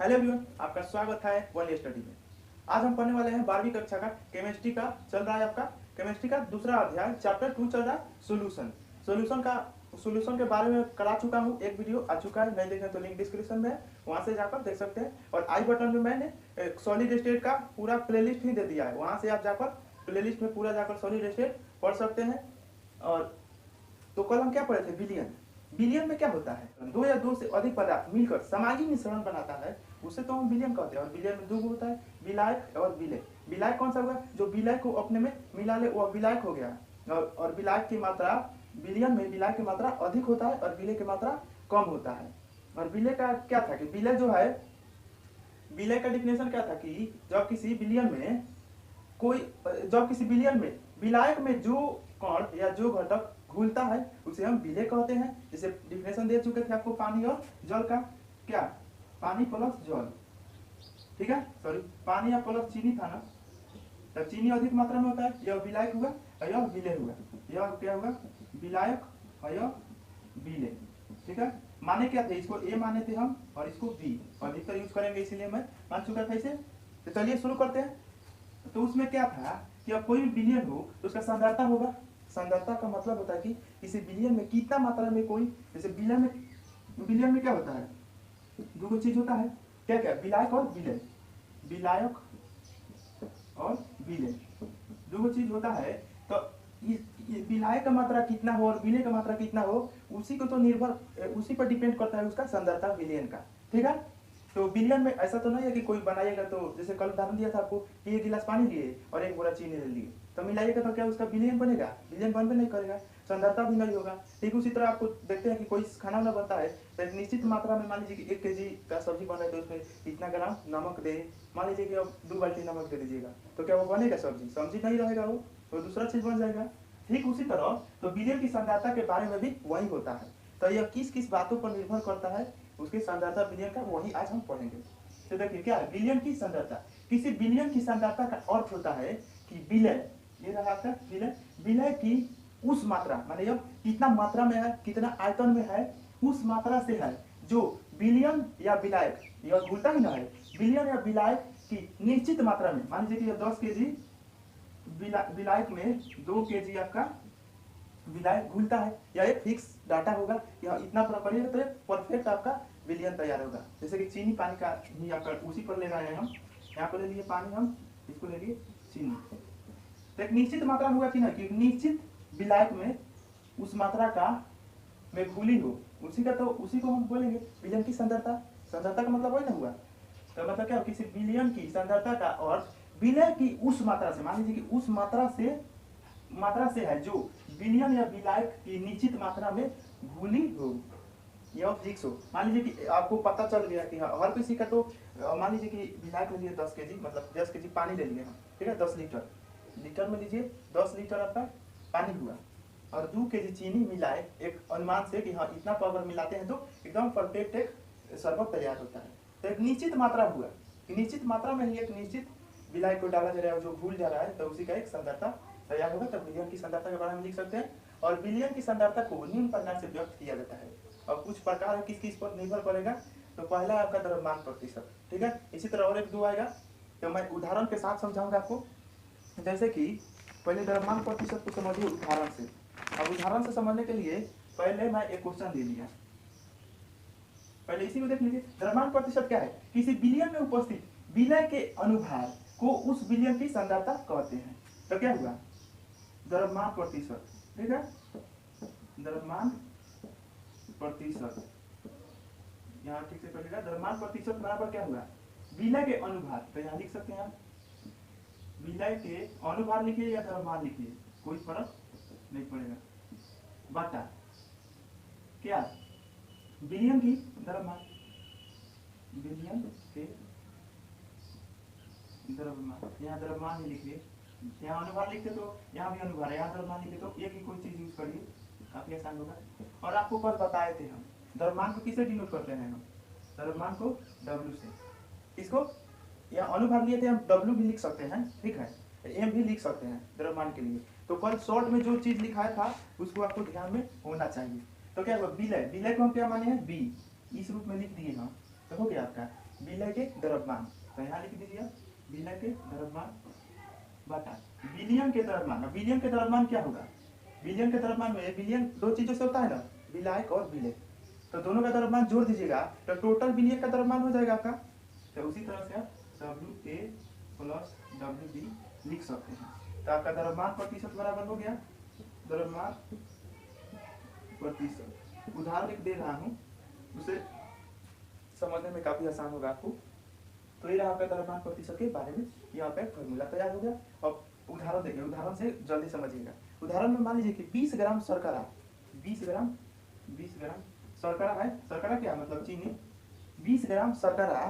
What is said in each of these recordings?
Hello everyone, आपका स्वागत है वन ईयर स्टडी में। आज हम पढ़ने वाले हैं 12वीं कक्षा का केमिस्ट्री का। चल रहा है आपका केमिस्ट्री का दूसरा अध्याय, चैप्टर 2 चल रहा है सोल्यूशन। सोल्यूशन के बारे में करा चुका हूँ, एक वीडियो आ चुका है, नहीं देखें तो लिंक डिस्क्रिप्शन में है, वहां से जाकर देख सकते हैं। और आई बटन में मैंने सॉलिड स्टेट का पूरा प्लेलिस्ट ही दे दिया है, वहां से आप जाकर प्लेलिस्ट में पूरा जाकर सॉलिड स्टेट पढ़ सकते हैं। और तो कल हम क्या पढ़े थे? बिलियन। बिलियन में क्या होता है? दो या दो से अधिक पदार्थ मिलकर सामग्री मिश्रण बनाता है, उसे तो हम बिलियन कहते हैं। और बिलियन में दो होता है, विलायक और विलय। विलायक कौन सा होगा? जो विलय को अपने में मिला ले वह विलायक हो गया। और विलायक की मात्रा, बिलियन में विलायक की मात्रा अधिक होता है और विलय की मात्रा कम होता है। और विलय का क्या था कि विलय जो है, विलय का डिफिनेशन क्या था कि जब किसी बिलियन में विलायक में जो कण या जो घटक घुलता है उसे हम विलय कहते हैं। जैसे डिफिनेशन दे चुके थे आपको पानी और जल का। क्या? पानी प्लस जल, ठीक है, सॉरी, पानी या प्लस चीनी था ना, तब चीनी अधिक मात्रा में होता है, यह विलायक हुआ और यह विलय हुआ। यह क्या हुआ? विलायक और यह विलय, ठीक है। माने क्या थे? इसको ए माने थे हम और इसको बी, अधिकतर यूज करेंगे इसीलिए मैं मान चुका था इसे। तो चलिए शुरू करते हैं। तो उसमें क्या था कि अब कोई भी बिलियन हो तो उसका सांद्रता होगा। सांद्रता का मतलब होता है कि इसे बिलियन में कितना मात्रा में कोई, जैसे बिलियन में क्या होता है? दो चीज होता है, क्या क्या? विलायक और विलय। विलायक और विलय दो चीज होता है। तो विलायक का मात्रा कितना हो और विलय का मात्रा कितना हो, उसी पर डिपेंड करता है उसका सांद्रता विलयन का, ठीक है। तो बिलियन में ऐसा तो नहीं है कि कोई बनाएगा तो, जैसे कल उदाहरण दिया था आपको कि 1 गिलास पानी लिए और 1 बोरा चीनी ले लिए, तो मिलाइएगा तो क्या उसका बिलियन बनेगा? बिलियन बनबे नहीं करेगा, सांद्रता भी नहीं होगा। ठीक उसी तरह आपको देखते हैं कि कोई खाना ना बनता है तो एक निश्चित मात्रा में, मान लीजिए कि 1 केजी का सब्जी बन रहा है तो उसमें इतना ग्राम नमक दे, मान लीजिए कि अब 2 बाल्टी नमक दे दीजिएगा, तो क्या वो बनेगा? सब्जी नहीं रहेगा, वो तो दूसरा चीज बन जाएगा। ठीक उसी तरह तो बिलियन की सांद्रता के बारे में भी वही होता है। तो यह किस किस बातों पर निर्भर करता है उसकी सांद्रता बिलियन का, वही आज हम पढ़ेंगे। तो देखिए क्या है बिलियन की सांद्रता। किसी बिलियन की सांद्रता का अर्थ होता है कि विलय, ये रहा आपका विलय, विलय की उस मात्रा, माने यह कितना मात्रा में है, कितना आयतन में है, उस मात्रा से है जो बिलियन या विलायक, यह घुलता ही ना है, बिलियन या विलायक की निश्चित मात्रा में, मान लीजिए कि यह 10 केजी विलायक में 2 केजी आपका विलायक घुलता है, या एक फिक्स डाटा होगा, यह इतना करिएगा तो परफेक्ट आपका विलियन तैयार होगा। जैसे कि चीनी पानी का ही आपका उसी पर ले रहे हैं हम, यहाँ पर ले लिए पानी, हम इसको ले लिए चीनी। तो एक निश्चित मात्रा होगा कि ना, कि निश्चित विलायक में उस मात्रा का में घुली हो, उसी को हम बोलेंगे विलियन की सांद्रता। सांद्रता का मतलब वही ना हुआ। तो मतलब क्या, किसी विलियन की सांद्रता का अर्थ विलय की उस मात्रा से, मान लीजिए कि उस मात्रा से है जो विलियन या विलायक की निश्चित मात्रा में घुली हो, यह फिक्स हो। मान लीजिए कि आपको पता चल गया कि हर किसी का, तो मान लीजिए कि विलायक ले लिए 10 केजी, मतलब 10 केजी पानी ले लिए हम, ठीक है, 10 लीटर में लीजिए 10 लीटर आपका पानी हुआ, और 2 केजी चीनी मिलाए एक अनुमान से कि हाँ इतना पावर मिलाते हैं तो एकदम परफेक्ट एक शरबत तैयार होता है। तो एक निश्चित मात्रा हुआ कि निश्चित मात्रा में ही एक निश्चित विलायक को डाला जा रहा है जो घुल जा रहा है, तो उसी का एक सांद्रता तैयार होगा। तब विलियन की सांद्रता के बारे में लिख सकते हैं। और विलियन की सांद्रता को निम्न प्रकार से व्यक्त किया जाता है। और कुछ प्रकार किस किस पर निर्भर करेगा, तो पहला आपका द्रव्यमान प्रतिशत, ठीक है। इसी तरह और एक दो आएगा, तो मैं उदाहरण के साथ समझाऊंगा आपको। जैसे कि पहले द्रव्यमान प्रतिशत को समझिए उदाहरण से। अब उदाहरण से समझने के लिए पहले मैं एक क्वेश्चन दे दिया, पहले इसी को देख लीजिए। द्रव्यमान प्रतिशत क्या है? किसी बिलियन में उपस्थित विलय के अनुभाग को उस बिलियन की सांद्रता कहते हैं। तो क्या हुआ? द्रव्यमान प्रतिशत, ठीक है, द्रव्यमान प्रतिशत, यहाँ ठीक से पढ़िएगा। द्रव्यमान प्रतिशत बराबर क्या हुआ? विलय के अनुभाग। तो यहाँ लिख सकते हैं आप, विलय के अनुभाग लिखिए या द्रव्यमान लिखिए, कोई फर्क नहीं पड़ेगा, बटा क्या? विलियन की द्रव्यमान, विलियन के द्रव्यमान, यहाँ द्रव्यमान ही लिखिए, यहाँ अनुभाग लिखते तो यहाँ भी अनुभाग है, यहाँ द्रव्यमान लिखते तो एक ही कोई चीज यूज करिए, काफी आसान होगा। और आपको कल बताए थे हम द्रव्यमान को किसे डिनोट करते हैं? हम द्रव्यमान को W से। इसको यहाँ अनुभाग लिए थे हम, W भी लिख सकते हैं, ठीक है, M भी लिख सकते हैं द्रव्यमान के लिए। तो कल शॉर्ट में जो चीज लिखाया था उसको आपको ध्यान में होना चाहिए। तो क्या हुआ? विलय, विलय को हम क्या माने हैं? B, इस रूप में लिख दिए हम, तो हो गया आपका विलय के द्रव्यमान, तो यहाँ लिख दीजिए विलय के द्रव्यमान बटा विलियन के द्रव्यमान। विलियन के द्रव्यमान क्या होगा, विलियन के द्रव्यमान में विलियन दो चीजों से होता है ना, विलायक और विलय, तो दोनों का द्रव्यमान जोड़ दीजिएगा तो टोटल विलयन का द्रव्यमान हो जाएगा आपका। तो उसी तरह से आप WA प्लस WB लिख सकते हैं। तो आपका द्रव्यमान प्रतिशत बराबर हो गया, द्रव्यमान प्रतिशत। उदाहरण लिख दे रहा हूँ, उसे समझने में काफी आसान होगा आपको। तो ये रहा आपका द्रव्यमान प्रतिशत के बारे में, यहाँ पे फॉर्मूला तैयार हो गया। अब उदाहरण देखिए, उदाहरण से जल्दी समझिएगा। उदाहरण में मान लीजिए कि 20 ग्राम शर्करा, 20 ग्राम शर्करा है, शर्करा क्या मतलब चीनी, 20 ग्राम शर्करा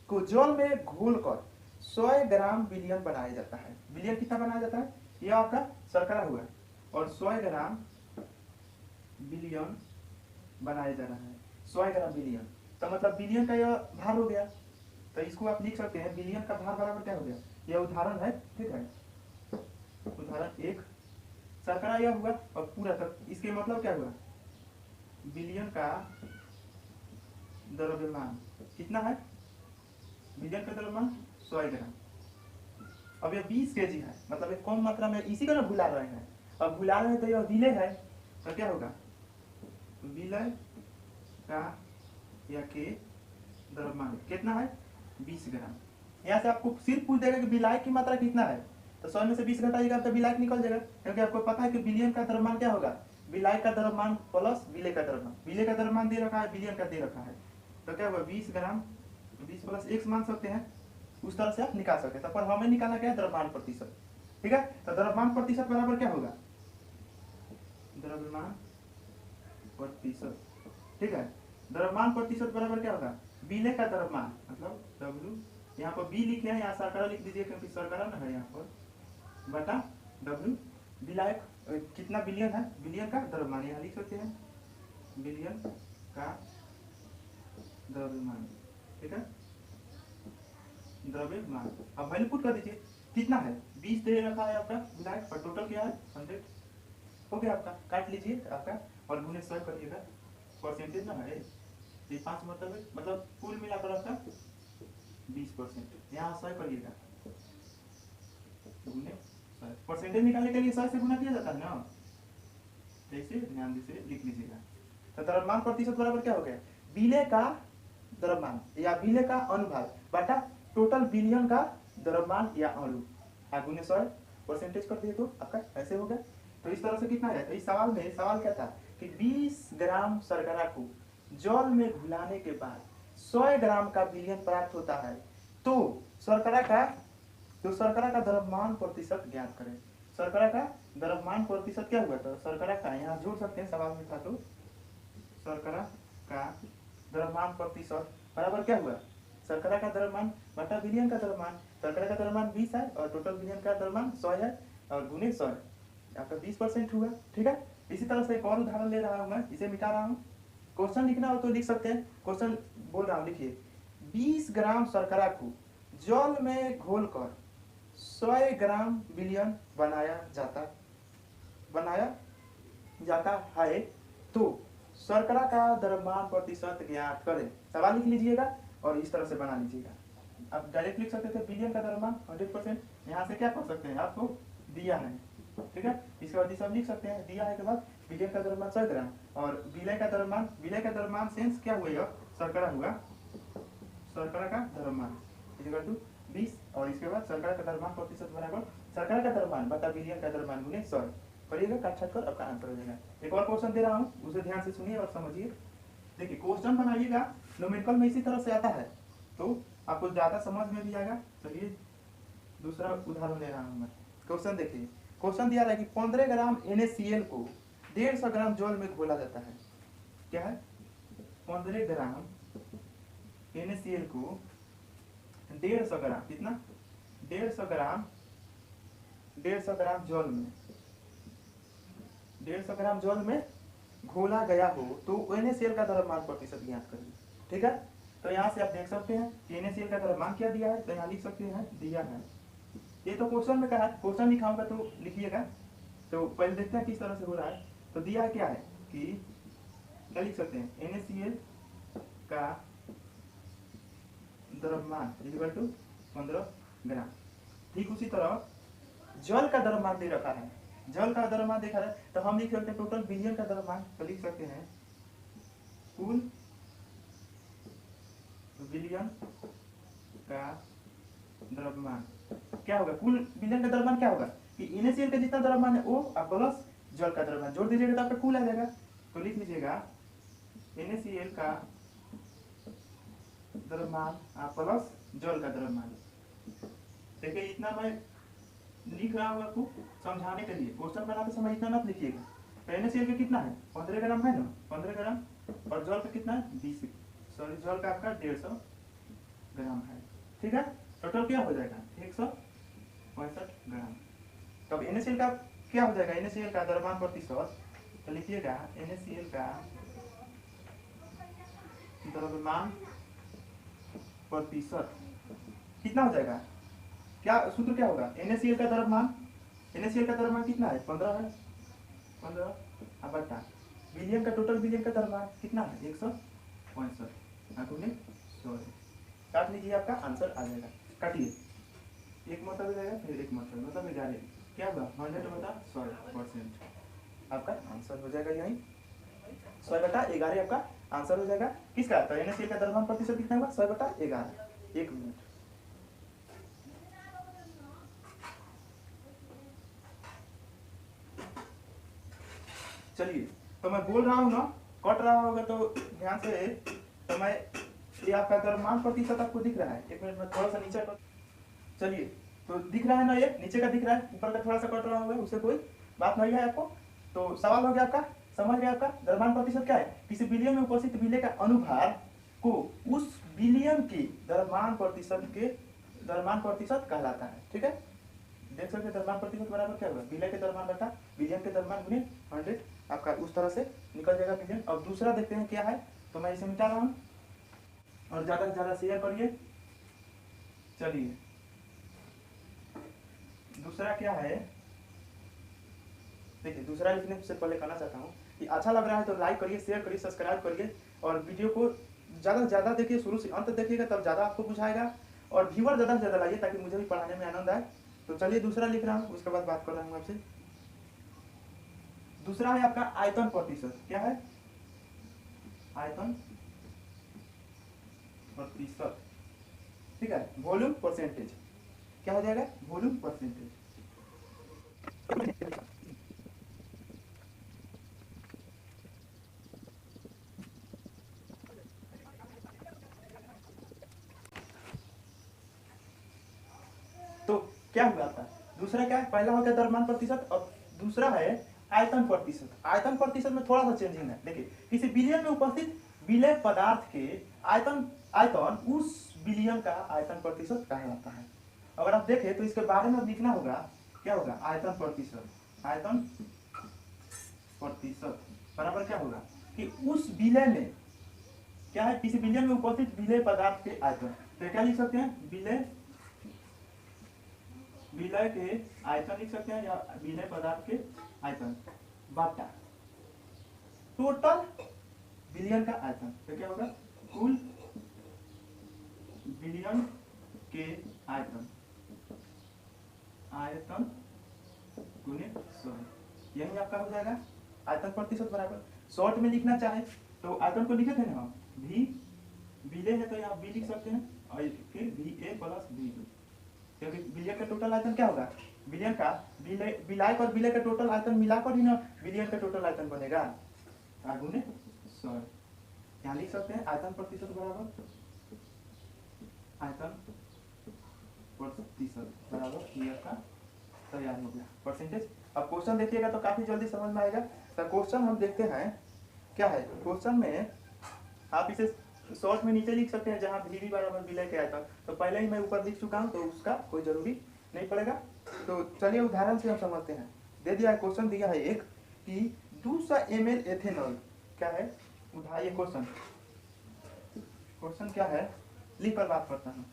को जल में घोलकर 100 ग्राम विलियन बनाया जाता है। विलियन कितना बनाया जाता है, यह आपका शर्करा हुआ, और 100 ग्राम विलियन बनाया जा रहा है, 100 ग्राम विलियन। तो मतलब विलियन का यह भार हो गया, तो इसको आप लिख सकते हैं विलियन का भार बराबर क्या हो गया। यह उदाहरण है, ठीक है, उदाहरण एक शर्करा यह हुआ, और पूरा तक इसके मतलब क्या हुआ, विलियन का द्रव्यमान कितना है, विलियन का द्रव्यमान 100 ग्राम। अब यह 20 kg है, मतलब एक कम मात्रा में, इसी का ना भुला रहे हैं। अब भुला रहे हैं तो यह विलय है, तो क्या होगा, विलय का या के द्रव्यमान कितना है 20 ग्राम। यहाँ से आपको सिर्फ पूछ देगा कि विलायक की मात्रा कितना है, तो 100 में से 20 घटाइएगा तो विलायक निकल जाएगा, क्योंकि आपको पता है कि विलियन का द्रव्यमान क्या होगा, विलायक का द्रव्यमान प्लस विलय का द्रव्यमान। विलय का द्रव्यमान दे रखा है, विलियन का दे रखा है, तो क्या होगा 20 ग्राम, 20 प्लस 1 मान सकते हैं, उस तरह से आप निकाल सकते हैं। पर हमें निकालना क्या है, द्रव्यमान प्रतिशत, ठीक है। तो द्रव्यमान प्रतिशत बराबर क्या होगा, द्रव्यमान प्रतिशत, ठीक है। द्रव्यमान प्रतिशत बराबर क्या होगा, विलय का द्रव्यमान, मतलब W, यहाँ पर B लिखे हैं, यहाँ शर्करा लिख दीजिए क्योंकि शर्करा ना है यहाँ पर, बटा W विलायक कितना विलियन है, विलियन का द्रव्यमान यहाँ लिख सकते हैं, विलियन का द्रव्यमान, ठीक है, द्रव्यमान। अब वैल्यू पुट कर दीजिए, कितना है 20 दे रखा है आपका विलायक, और टोटल क्या है 100 हो गया आपका। काट लीजिए आपका और गुने 100 करिएगा, परसेंटेज ना है ये 5 मतलब कुल मिलाकर आपका 20%, यहाँ 100 करिएगा, गुने 100। परसेंटेज निकालने के लिए 100 से गुना किया जाता है ना, जैसे ध्यान से लिख लीजिएगा। तो द्रव्यमान प्रतिशत बराबर क्या हो गया, विलय का द्रव्यमान या विलय का अनुभाग बटा टोटल विलियन का द्रव्यमान या अणु, गुने 100 परसेंटेज कर दिए तो आपका ऐसे हो गया। तो इस तरह से कितना है, तो इस सवाल में सवाल क्या था कि 20 ग्राम शर्करा को जल में घुलाने के बाद 100 ग्राम का विलियन प्राप्त होता है, तो शर्करा का द्रव्यमान प्रतिशत ज्ञात करें। शर्करा का द्रव्यमान प्रतिशत क्या हुआ, तो शर्करा का यहाँ जोड़ सकते हैं, सवाल में था तो शर्करा का द्रव्यमान प्रतिशत बराबर क्या हुआ, शर्करा का द्रव्यमान बटा विलियन का द्रव्यमान। शर्करा का द्रव्यमान 20 है और टोटल विलियन का द्रव्यमान 100 है, और गुने 100 आपका 20% हुआ, ठीक है। इसी तरह से एक और उदाहरण ले रहा हूँ मैं, इसे मिटा रहा हूँ। क्वेश्चन लिखना हो तो लिख सकते हैं, क्वेश्चन बोल रहा हूँ, लिखिए 20 ग्राम शर्करा को जल में घोलकर 100 ग्राम विलियन बनाया जाता है, तो शर्करा का द्रव्यमान प्रतिशत ज्ञात करें। सवाल लिख लीजिएगा और इस तरह से बना लीजिएगा। आप डायरेक्ट लिख सकते थे विलियन का द्रव्यमान 100%, यहाँ से क्या कर सकते हैं, आपको दिया है, ठीक है। इसके बाद ये सब लिख सकते हैं, दिया है के बाद विलियन का द्रव्यमान 100 ग्राम और विलय का द्रव्यमान सेंस क्या हुआ, यह शर्करा हुआ, शर्करा का द्रव्यमान इक्वल टू 20, और इसके बाद शर्करा का द्रव्यमान प्रतिशत बराबर शर्करा का द्रव्यमान बटा विलियन का द्रव्यमान गुने 100 करिएगा, काट छाट कर आपका आंसर हो जाएगा। एक और क्वेश्चन दे रहा हूँ, उसे ध्यान से सुनिए और समझिए। देखिए क्वेश्चन बनाइएगा, न्यूमेरिकल में इसी तरह से आता है तो आपको ज्यादा समझ में भी आएगा। चलिए दूसरा उदाहरण ले रहा हूँ मैं। क्वेश्चन देखिए, क्वेश्चन दिया है कि 15 ग्राम NaCl को 150 ग्राम जल में घोला जाता है। क्या है, 15 ग्राम NaCl को 150 ग्राम, कितना 150 ग्राम जल में 150 ग्राम जल में घोला गया हो तो NaCl का द्रव्यमान प्रतिशत ज्ञात करिए, ठीक है। तो यहाँ से आप देख सकते हैं कि NaCl का द्रव्यमान क्या दिया है, तो यहाँ लिख सकते हैं दिया है, ये तो क्वेश्चन में कहा, क्वेश्चन लिखाऊंगा तो लिखिएगा। तो पहले देखते हैं किस तरह से हो रहा है। तो दिया क्या है कि क्या लिख सकते हैं, NaCl का द्रव्यमान इक्वल टू 15 ग्राम। ठीक उसी तरह जल का द्रव्यमान दे रखा है, जल का द्रव्यमान देखा है तो हम लिख सकते हैं टोटल बिलियन का द्रव्यमान, तो लिख सकते हैं कुल बिलियन का द्रव्यमान क्या होगा, कुल बिलियन का द्रव्यमान क्या होगा कि NaCl का जितना द्रव्यमान है वो प्लस जल का द्रव्यमान जोड़ दीजिएगा तो आपका कुल आ जाएगा। तो लिख लीजिएगा NaCl का द्रव्यमान प्लस जल का द्रव्यमान। देखिए इतना मैं लिख रहा हूँ आपको समझाने के लिए, क्वेश्चन बनाते समय इतना मत लिखिएगा। तो NaCl का कितना है 15 ग्राम है ना, 15 ग्राम, और जल का कितना है 20, सॉरी जल का आपका 150 ग्राम है। ठीक है, टोटल क्या हो जाएगा 165 ग्राम। तब NaCl का क्या हो जाएगा, NaCl का द्रव्यमान प्रतिशत, तो लिखिएगा NaCl का द्रव्यमान प्रतिशत कितना हो जाएगा, क्या सूत्र क्या होगा, NaCl का द्रव्यमान, NaCl का द्रव्यमान कितना है 15 है, 15 बटा बिलियन का, टोटल बिलियन का द्रव्यमान कितना है 165 काट लीजिए, आपका आंसर आ जाएगा। काटिए, एक मतलब हो जाएगा फिर एक मतलब 11, क्या होगा 100/100%, आपका आंसर हो जाएगा यही 100/11 आपका आंसर हो जाएगा। किसका, तो NaCl का द्रव्यमान प्रतिशत कितना होगा 100/11। 1 मिनट, चलिए तो मैं बोल रहा हूँ ना, कट रहा होगा तो ध्यान से, तो मैं ये आपका द्रव्यमान प्रतिशत आपको दिख रहा है, 1 मिनट में थोड़ा सा नीचे कर, चलिए तो दिख रहा है ना, ये नीचे का दिख रहा है, ऊपर का थोड़ा सा कट रहा होगा, उससे कोई बात नहीं है आपको। तो सवाल हो गया आपका, समझ गया आपका द्रव्यमान प्रतिशत क्या है, किसी बिलियन में उपस्थित विलय का अनुभार को उस बिलियन के द्रव्यमान प्रतिशत कहलाता है। ठीक है, देख सकते हैं द्रव्यमान प्रतिशत बराबर क्या होगा, विलय के द्रव्यमान बटा बिलियन के द्रव्यमान गुणे 100, आपका उस तरह से निकल जाएगा बिलियन। अब दूसरा देखते हैं क्या है, तो मैं इसे मिटा रहा हूँ और ज्यादा से ज्यादा शेयर करिए। चलिए दूसरा क्या है, देखिए दूसरा लिखने से पहले कहना चाहता हूँ कि अच्छा लग रहा है तो लाइक करिए, शेयर करिए, सब्सक्राइब करिए, और वीडियो को ज़्यादा से ज़्यादा देखिए, शुरू से अंत देखिएगा तब ज़्यादा आपको बुझाएगा, और व्यूअर ज़्यादा से ज़्यादा लाइए ताकि मुझे भी पढ़ाने में आनंद आए। तो चलिए दूसरा लिख रहा हूँ, उसके बाद बात कर रहा हूँ आपसे। दूसरा है आपका आयतन प्रतिशत, क्या है आयतन प्रतिशत, ठीक है, वॉल्यूम परसेंटेज, क्या हो जाएगा वॉल्यूम परसेंटेज। तो क्या हुआ आपका, दूसरा क्या है, पहला हो गया द्रव्यमान प्रतिशत और दूसरा है आयतन प्रतिशत। आयतन प्रतिशत में थोड़ा सा चेंजिंग है, देखिए किसी बिलियन में उपस्थित विलय पदार्थ के आयतन उस बिलियन का आयतन प्रतिशत कहलाता है। अगर आप देखें तो इसके बारे में लिखना होगा, क्या होगा आयतन प्रतिशत, आयतन प्रतिशत बराबर क्या होगा कि उस विलय में क्या है, किसी बिलियन में उपस्थित विलय पदार्थ के आयतन, तो क्या लिख सकते हैं विलय के आयतन लिख सकते हैं, या विलय पदार्थ के आयतन बटा टोटल बिलियन का आयतन, तो क्या होगा कुल बिलियन के आयतन गुणे 100, यही आपका हो जाएगा आयतन प्रतिशत बराबर। शॉर्ट में लिखना चाहे तो आयतन को लिखे थे ना हम, भी विलय है तो यहाँ बी लिख सकते हैं, और फिर VA प्लस V2, क्योंकि बिलियन का टोटल आयतन क्या होगा, बिलियन का विलायक और विलय का टोटल आयतन मिलाकर ही ना बिलियन का टोटल आयतन बनेगा, गुणे 100। यहाँ लिख सकते हैं आयतन प्रतिशत बराबर आयतन प्रतिशत बराबर, ये आपका तैयार हो गया परसेंटेज। अब क्वेश्चन देखिएगा तो काफी जल्दी समझ में आएगा। तो क्वेश्चन हम देखते हैं क्या है, क्वेश्चन में आप इसे शॉर्ट में नीचे लिख सकते हैं जहां भी बराबर विलय के आयतन, तो पहले ही मैं ऊपर लिख चुका हूं तो उसका कोई जरूरी नहीं पड़ेगा। तो चलिए उदाहरण से हम समझते हैं। दे दिया है क्वेश्चन, दिया है एक कि 200 ml एथेनॉल, क्या है उठाइए क्वेश्चन, क्वेश्चन क्या है लिख कर बात करता हूँ।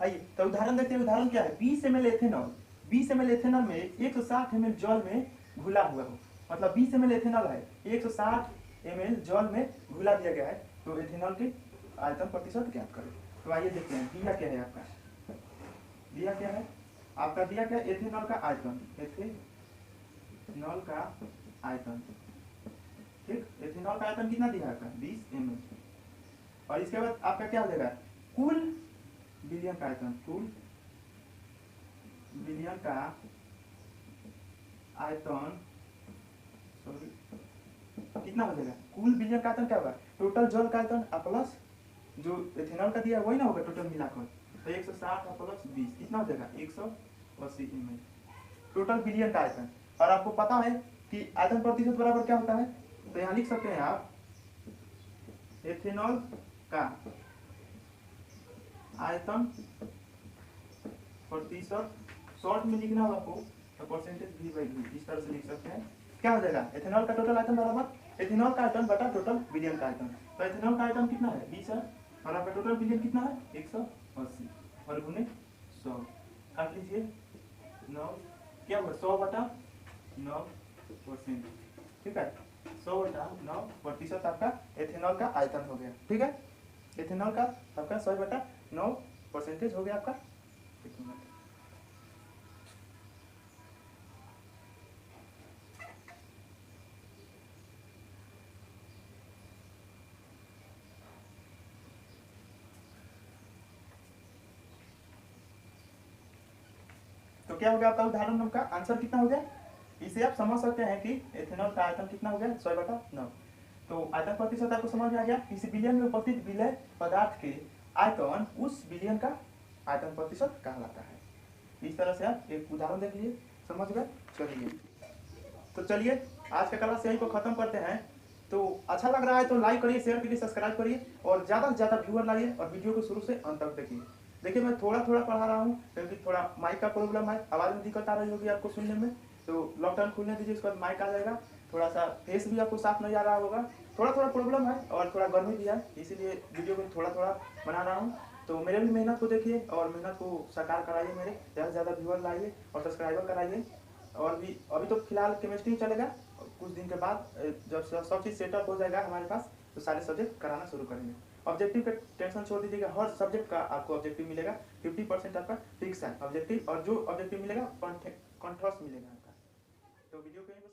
आइए तो उदाहरण देखते हैं। उदाहरण क्या है, 20 ml एथेनॉल। 20 ml एथेनॉल में 160 ml जल में घुला हुआ हो, मतलब 20 ml एथेनॉल है, 160 ml जल में घुला दिया गया है, तो एथेनॉल की आयतन प्रतिशत ज्ञात करें। तो आइए देखते हैं दिया क्या है आपका, दिया क्या है आपका, दिया क्या, एथेनॉल का आयतन, एथेनॉल का आयतन, ठीक। एथेनॉल का आयतन कितना दिया है आपका, 20 ml। और इसके बाद आपका क्या हो जाएगा, कुल विलयन का आयतन, कुल विलयन का आयतन, सॉरी कितना हो जाएगा, कुल विलयन का आयतन क्या होगा, टोटल जल का आयतन प्लस जो एथेनॉल का दिया वही ना होगा टोटल मिलाकर, तो 160 प्लस 20 कितना हो जाएगा, 180 ml टोटल विलयन का आयतन। और आपको पता है कि आयतन प्रतिशत बराबर क्या होता है, तो यहाँ लिख सकते हैं आप एथेनॉल का आयतन प्रतिशत, शॉर्ट में लिखना हो आपको तो परसेंटेज V बाई V, इस तरह से लिख सकते हैं। क्या हो जाएगा, एथेनॉल का टोटल आयतन बराबर एथेनॉल का आयतन बटा टोटल विलयन का आयतन। तो एथेनॉल का आयतन कितना है, 20 है, और आपका टोटल विलयन कितना है, 180, और गुने 100 काट लीजिए 9, क्या होगा 100 बटा 9%, ठीक है, 100 बटा 9% आपका एथेनॉल का आयतन हो गया, ठीक है। एथेनॉल का आपका 100 बटा 9% हो गया आपका। तो क्या हो गया आपका उदाहरण नंबर का आंसर कितना हो गया, इसे आप समझ सकते हैं कि एथेनॉल का आयतन कितना हो गया, 100 बटा 9। तो आयतन प्रतिशत आपको समझ में आ गया, किसी विलयन में उपस्थित विलय पदार्थ के आयतन उस विलयन का आयतन प्रतिशत कहलाता है। इस तरह से आप एक उदाहरण देख लीजिए, समझ गए। चलिए तो चलिए आज का क्लास यहीं को खत्म करते हैं। तो अच्छा लग रहा है तो लाइक करिए, शेयर करिए, सब्सक्राइब करिए, और ज़्यादा से ज़्यादा व्यूअर लाइए, और वीडियो को शुरू से अंत तक देखिए। देखिए मैं थोड़ा थोड़ा पढ़ा रहा हूँ क्योंकि थोड़ा माइक का प्रॉब्लम है, आवाज़ में दिक्कत आ रही होगी आपको सुनने में। तो लॉकडाउन खुलने दीजिए, उसके बाद माइक आ जाएगा, थोड़ा सा फेस भी आपको साफ नहीं आ रहा होगा, थोड़ा थोड़ा प्रॉब्लम है, और थोड़ा गर्मी भी है, इसीलिए वीडियो को थोड़ा थोड़ा बना रहा हूँ। तो मेरे भी मेहनत को देखिए और मेहनत को साकार कराइए, मेरे ज़्यादा से ज़्यादा व्यूअर लाइए और सब्सक्राइबर कराइए। और भी अभी तो फिलहाल केमिस्ट्री चलेगा, कुछ दिन के बाद जब सब चीज़ सेटअप हो जाएगा हमारे पास तो सारे सब्जेक्ट कराना शुरू करेंगे। ऑब्जेक्टिव का टेंशन छोड़ दीजिएगा, हर सब्जेक्ट का आपको ऑब्जेक्टिव मिलेगा, 50% आपका फिक्स है ऑब्जेक्टिव, और जो ऑब्जेक्टिव मिलेगा कंट्रास्ट मिलेगा आपका। तो वीडियो को